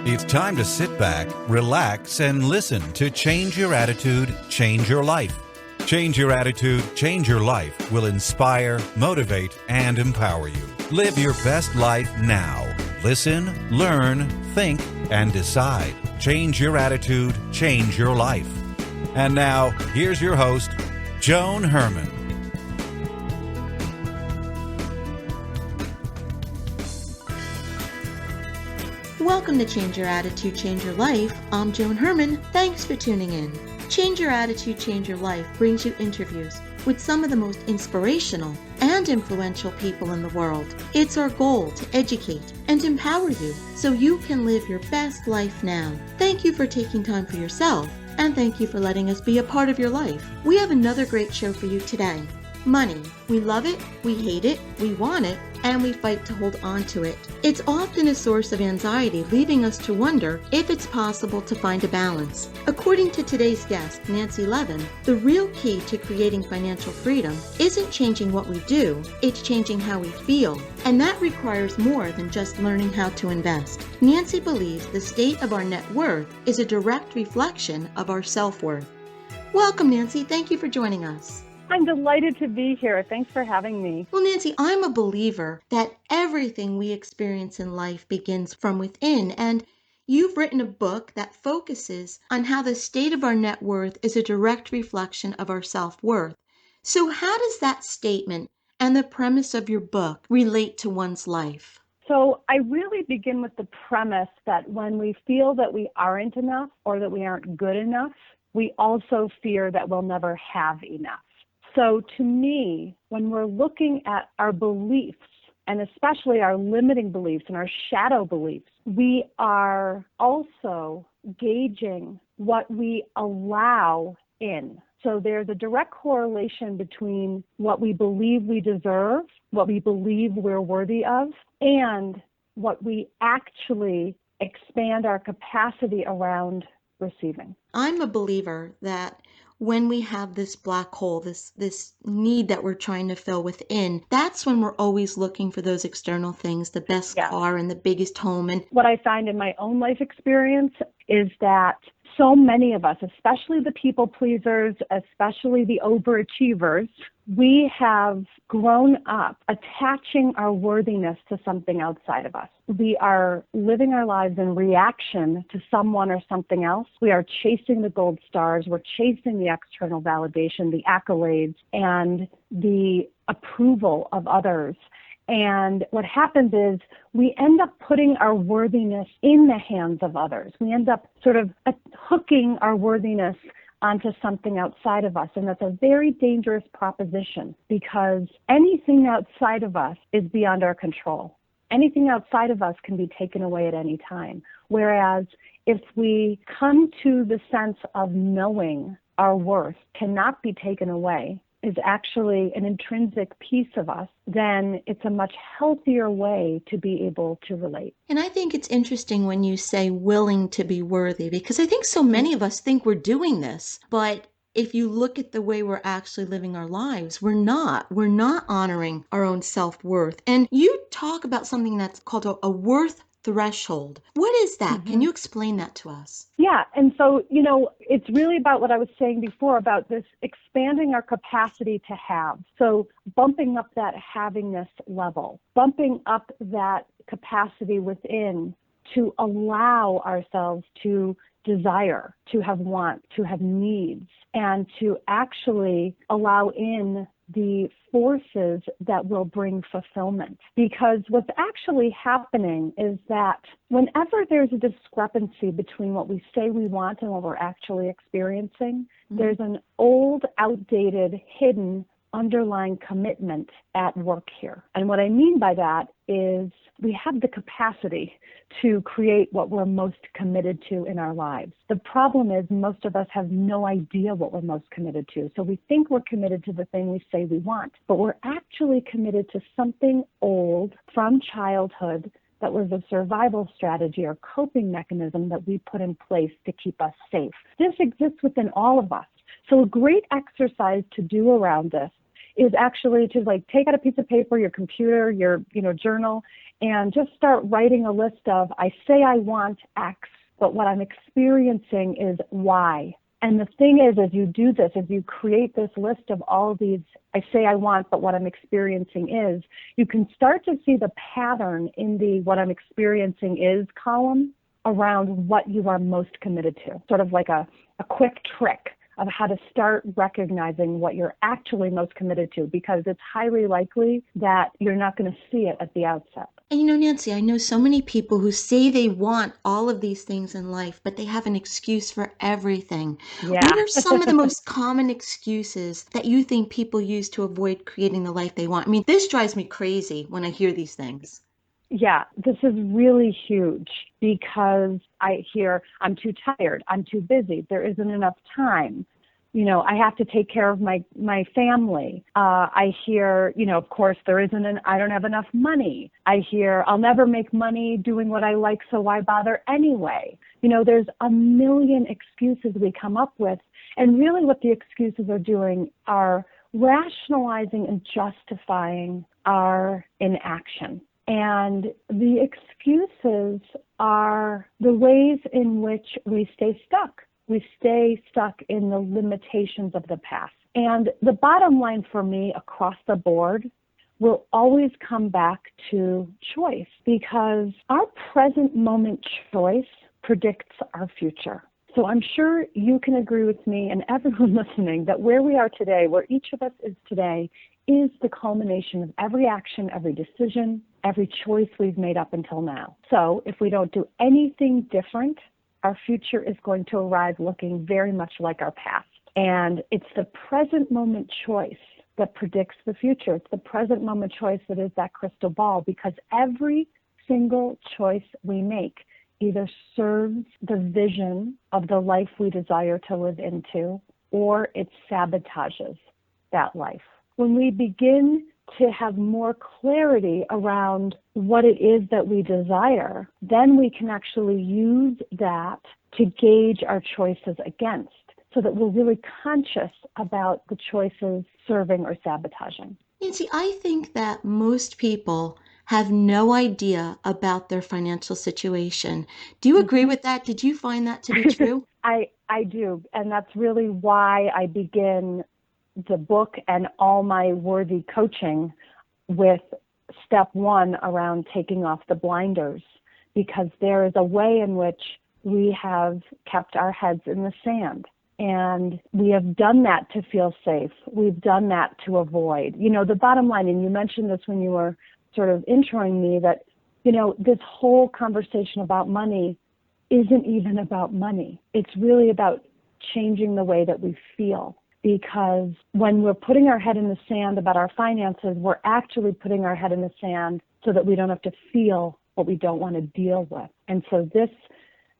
It's time to sit back, relax, and listen to Change Your Attitude, Change Your Life. Change Your Attitude, Change Your Life will inspire, motivate, and empower you. Live your best life now. Listen, learn, think, and decide. Change your attitude, change your life. And now, here's your host, Joan Herman. Welcome to Change Your Attitude, Change Your Life. I'm Joan Herman. Thanks for tuning in. Change Your Attitude, Change Your Life brings you interviews with some of the most inspirational and influential people in the world. It's our goal to educate and empower you so you can live your best life now. Thank you for taking time for yourself, and thank you for letting us be a part of your life. We have another great show for you today. Money. We love it, we hate it, we want it, and we fight to hold on to it. It's often a source of anxiety, leaving us to wonder if it's possible to find a balance. According to today's guest, Nancy Levin, the real key to creating financial freedom isn't changing what we do, it's changing how we feel. And that requires more than just learning how to invest. Nancy believes the state of our net worth is a direct reflection of our self-worth. Welcome, Nancy. Thank you for joining us. I'm delighted to be here. Thanks for having me. Well, Nancy, I'm a believer that everything we experience in life begins from within, and you've written a book that focuses on how the state of our net worth is a direct reflection of our self-worth. So how does that statement and the premise of your book relate to one's life? So I really begin with the premise that when we feel that we aren't enough or that we aren't good enough, we also fear that we'll never have enough. So to me, when we're looking at our beliefs, and especially our limiting beliefs and our shadow beliefs, we are also gauging what we allow in. So there's a direct correlation between what we believe we deserve, what we believe we're worthy of, and what we actually expand our capacity around receiving. I'm a believer that when we have this black hole, this need that we're trying to fill within, that's when we're always looking for those external things, the best car and the biggest home. And what I find in my own life experience is that so many of us, especially the people pleasers, especially the overachievers, we have grown up attaching our worthiness to something outside of us. We are living our lives in reaction to someone or something else. We are chasing the gold stars. We're chasing the external validation, the accolades, and the approval of others. And what happens is we end up putting our worthiness in the hands of others. We end up sort of hooking our worthiness onto something outside of us. And that's a very dangerous proposition because anything outside of us is beyond our control. Anything outside of us can be taken away at any time. Whereas if we come to the sense of knowing our worth cannot be taken away, is actually an intrinsic piece of us, then it's a much healthier way to be able to relate. And I think it's interesting when you say willing to be worthy, because I think so many of us think we're doing this, but if you look at the way we're actually living our lives, we're not honoring our own self-worth. And you talk about something that's called a worth threshold. What is that? Mm-hmm. Can you explain that to us? Yeah. And so, it's really about what I was saying before about this expanding our capacity to have. So bumping up that havingness level, bumping up that capacity within to allow ourselves to desire, to have want, to have needs, and to actually allow in the forces that will bring fulfillment. Because what's actually happening is that whenever there's a discrepancy between what we say we want and what we're actually experiencing, there's an old, outdated, hidden underlying commitment at work here. And what I mean by that is we have the capacity to create what we're most committed to in our lives. The problem is most of us have no idea what we're most committed to. So we think we're committed to the thing we say we want, but we're actually committed to something old from childhood that was a survival strategy or coping mechanism that we put in place to keep us safe. This exists within all of us. So a great exercise to do around this is actually to like take out a piece of paper, your computer, your journal, and just start writing a list of, I say I want X, but what I'm experiencing is Y. And the thing is, as you do this, as you create this list of all these, I say I want, but what I'm experiencing is, you can start to see the pattern in the what I'm experiencing is column around what you are most committed to. Sort of like a quick trick of how to start recognizing what you're actually most committed to, because it's highly likely that you're not going to see it at the outset. And Nancy, I know so many people who say they want all of these things in life, but they have an excuse for everything. Yeah. What are some of the most common excuses that you think people use to avoid creating the life they want? I mean, this drives me crazy when I hear these things. Yeah, this is really huge because I hear, I'm too tired, I'm too busy, there isn't enough time. I have to take care of my family. I hear, of course, I don't have enough money. I hear, I'll never make money doing what I like, so why bother anyway? There's a million excuses we come up with. And really what the excuses are doing are rationalizing and justifying our inaction. And the excuses are the ways in which we stay stuck. We stay stuck in the limitations of the past. And the bottom line for me across the board will always come back to choice, because our present moment choice predicts our future. So I'm sure you can agree with me and everyone listening that where we are today, where each of us is today, is the culmination of every action, every decision, every choice we've made up until now. So if we don't do anything different, our future is going to arrive looking very much like our past. And it's the present moment choice that predicts the future. It's the present moment choice that is that crystal ball, because every single choice we make either serves the vision of the life we desire to live into, or it sabotages that life. When we begin to have more clarity around what it is that we desire, then we can actually use that to gauge our choices against, so that we're really conscious about the choices serving or sabotaging. Nancy, I think that most people have no idea about their financial situation. Do you agree with that? Did you find that to be true? I do, and that's really why I begin the book and all my worthy coaching with step one around taking off the blinders, because there is a way in which we have kept our heads in the sand. And we have done that to feel safe. We've done that to avoid. The bottom line, and you mentioned this when you were sort of introing me, that, this whole conversation about money isn't even about money. It's really about changing the way that we feel. Because when we're putting our head in the sand about our finances, we're actually putting our head in the sand so that we don't have to feel what we don't want to deal with. And so this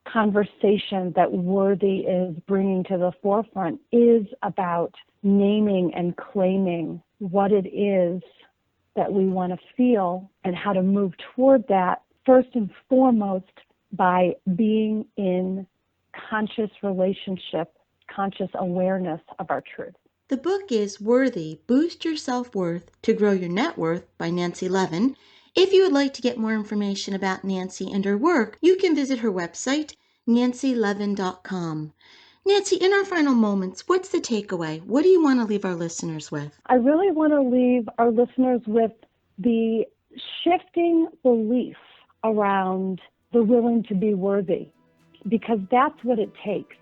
conversation that Worthy is bringing to the forefront is about naming and claiming what it is that we want to feel and how to move toward that, first and foremost by being in conscious relationship, conscious awareness of our truth. The book is Worthy, Boost Your Self-Worth to Grow Your Net Worth by Nancy Levin. If you would like to get more information about Nancy and her work, you can visit her website, nancylevin.com. Nancy, in our final moments, what's the takeaway? What do you want to leave our listeners with? I really want to leave our listeners with the shifting belief around the willing to be worthy, because that's what it takes.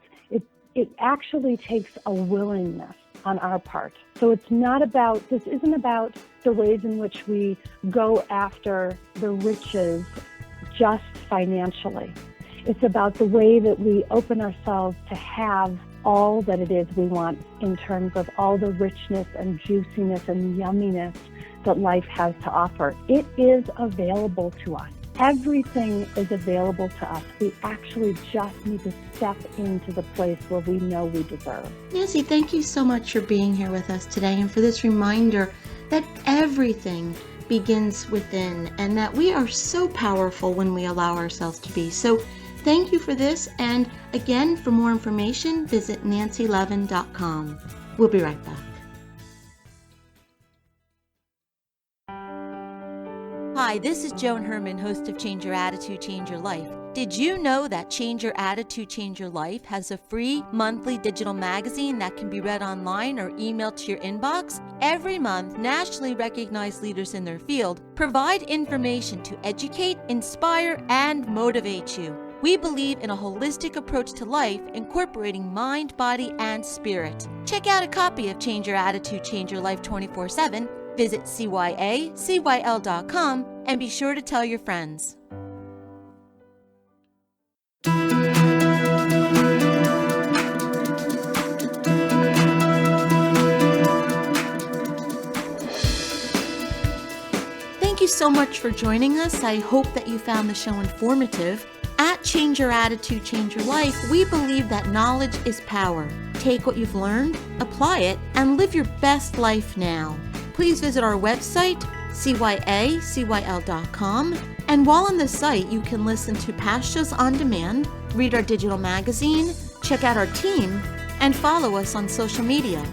It actually takes a willingness on our part. So this isn't about the ways in which we go after the riches just financially. It's about the way that we open ourselves to have all that it is we want in terms of all the richness and juiciness and yumminess that life has to offer. It is available to us. Everything is available to us. We actually just need to step into the place where we know we deserve. Nancy, thank you so much for being here with us today and for this reminder that everything begins within and that we are so powerful when we allow ourselves to be. So thank you for this. And again, for more information, visit nancylevin.com. We'll be right back. Hi, this is Joan Herman, host of Change Your Attitude, Change Your Life. Did you know that Change Your Attitude, Change Your Life has a free monthly digital magazine that can be read online or emailed to your inbox? Every month, nationally recognized leaders in their field provide information to educate, inspire, and motivate you. We believe in a holistic approach to life, incorporating mind, body, and spirit. Check out a copy of Change Your Attitude, Change Your Life 24/7. Visit cyacyl.com and be sure to tell your friends. Thank you so much for joining us. I hope that you found the show informative. At Change Your Attitude, Change Your Life, we believe that knowledge is power. Take what you've learned, apply it, and live your best life now. Please visit our website, cyacyl.com. And while on the site, you can listen to past shows on demand, read our digital magazine, check out our team, and follow us on social media.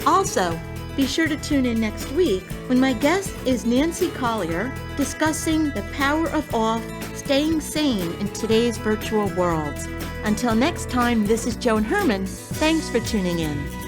Also, be sure to tune in next week when my guest is Nancy Collier discussing the power of awe, staying sane in today's virtual world. Until next time, this is Joan Herman. Thanks for tuning in.